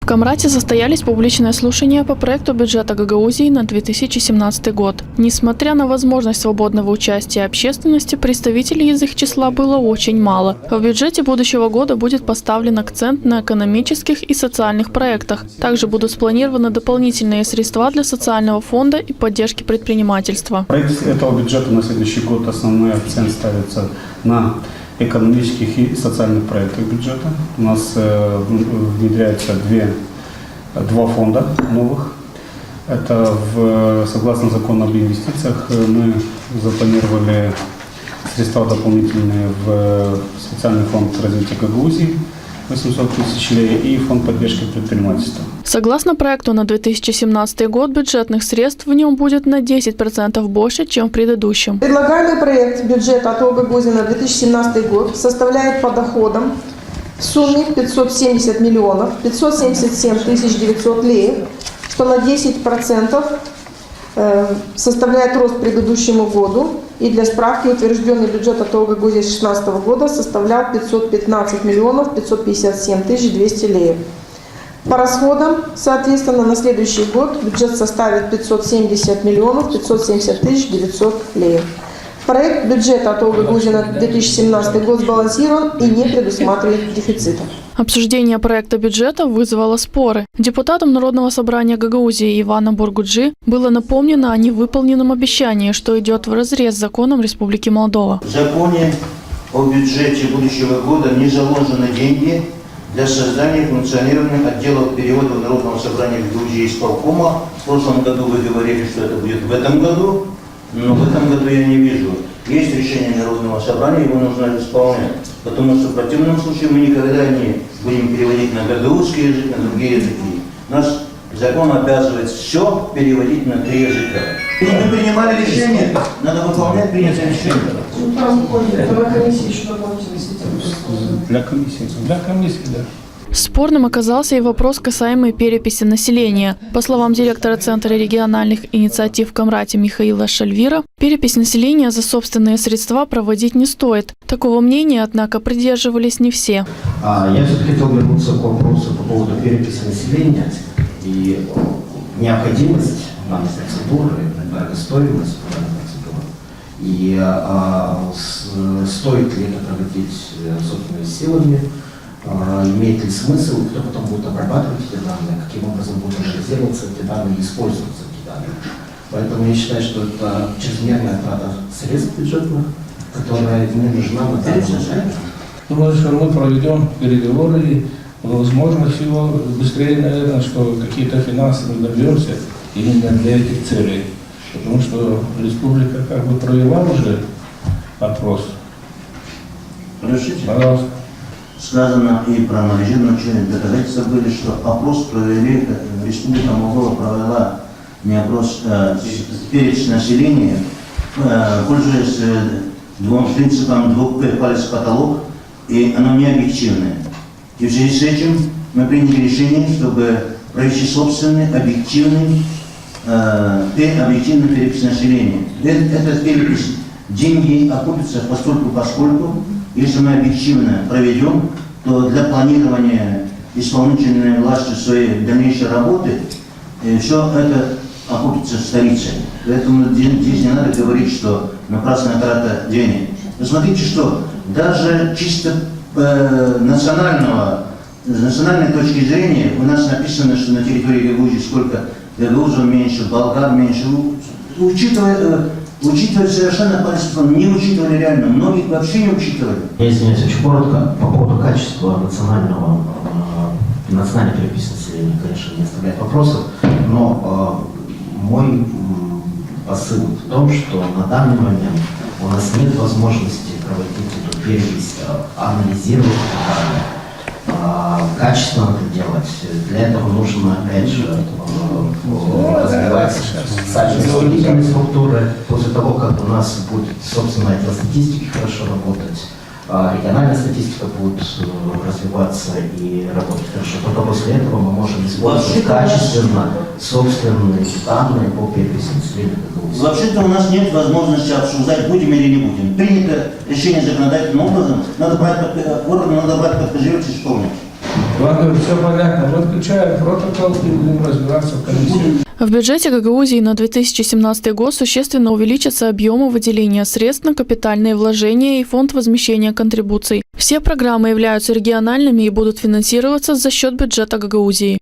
Камрате состоялись публичные слушания по проекту бюджета Гагаузии на 2017 год. Несмотря на возможность свободного участия общественности, представителей из их числа было очень мало. В бюджете будущего года будет поставлен акцент на экономических и социальных проектах. Также будут спланированы дополнительные средства для социального фонда и поддержки предпринимательства. В проекте этого бюджета на следующий год основной акцент ставится на экономических и социальных проектах бюджета. У нас внедряется два фонда новых. Это согласно закону об инвестициях мы запланировали средства дополнительные в специальный фонд развития Гагаузии 800 тысяч лей и фонд поддержки предпринимательства. Согласно проекту на 2017 год, бюджетных средств в нем будет на 10% больше, чем в предыдущем. Предлагаемый проект бюджета АТО Гагаузии на 2017 год составляет по доходам в сумме 570 миллионов 577 тысяч 900 лей, что на 10% составляет рост к предыдущему году. И для справки, утвержденный бюджет АТО Гагаузии 2016 года составлял 515 миллионов 557 тысяч 200 лей. По расходам, соответственно, на следующий год бюджет составит 570 миллионов 570 тысяч 900 лей. Проект бюджета АТО Гагаузии на 2017 год сбалансирован и не предусматривает дефицита. Обсуждение проекта бюджета вызвало споры. Депутатам Народного собрания Гагаузии Иваном Бургуджи было напомнено о невыполненном обещании, что идет вразрез с законом Республики Молдова. В законе о бюджете будущего года не заложены деньги для создания и функционирования отделов переводов Народного собрания Гагаузии исполкома. В прошлом году вы говорили, что это будет в этом году, но в этом году я не вижу. Есть решение Народного собрания, его нужно исполнять. Потому что в противном случае мы никогда не будем переводить на гагаузский язык, на другие языки. Наш закон обязывает все переводить на 3 языка. И мы принимали решение, надо выполнять принятое решение. Для комиссии, да. Спорным оказался и вопрос, касаемый переписи населения. По словам директора Центра региональных инициатив в Камрате Михаила Шальвира, перепись населения за собственные средства проводить не стоит. Такого мнения, однако, придерживались не все. Я все-таки хотел вернуться к вопросу по поводу переписи населения и необходимость данной процедуры, дорогостоимость данной процедуры. И стоит ли это проводить собственными силами, имеет ли смысл, кто потом будет обрабатывать эти данные, каким образом будут анализироваться эти данные и использоваться эти данные. Поэтому я считаю, что это чрезмерная трата средств бюджетных, которая не нужна на данный момент. Думаю, что мы проведем переговоры и, возможно, всего быстрее, наверное, что какие-то финансы мы добьемся именно для этих целей. Потому что республика как бы провела уже опрос. Разрешите? Пожалуйста. Сказано и проанализировано, доказательства были, что опрос провели, Республика Молдова провела не опрос, перепись населения, пользуясь принципом 2П палец-потолок, и оно не объективное. И в связи с этим мы приняли решение, чтобы провести собственный объективный перепись населения. Этот перепись деньги окупятся поскольку, если мы объективно проведем, то для планирования исполнительной власти своей дальнейшей работы все это окупится в столице. Поэтому здесь не надо говорить, что напрасная трата денег. Вы смотрите, что даже чисто с национальной точки зрения у нас написано, что на территории Гагаузии сколько гагаузов меньше, болгар меньше. Учитывать совершенно по-разному, не учитывали реально, многих вообще не учитывали. Я извиняюсь, очень коротко, по поводу качества национальной переписи населения, конечно, не оставляет вопросов, но мой посыл в том, что на данный момент у нас нет возможности проводить эту перепись, анализировать качественно это делать. Для этого нужно, опять же, развивать социально-исполнительные структуры. После того, как у нас будет, собственно, отдел статистики хорошо работать, региональная статистика будет развиваться и работать хорошо. Только после этого мы можем использовать качественно собственные данные по переписи населения. Вообще-то у нас нет возможности обсуждать, будем или не будем. Принято решение законодательным образом, органу надо брать под козырек и исполнить. Иван говорит, все понятно, мы включаем протокол и будем разбираться в комиссии. В бюджете Гагаузии на 2017 год существенно увеличатся объемы выделения средств на капитальные вложения и фонд возмещения контрибуций. Все программы являются региональными и будут финансироваться за счет бюджета Гагаузии.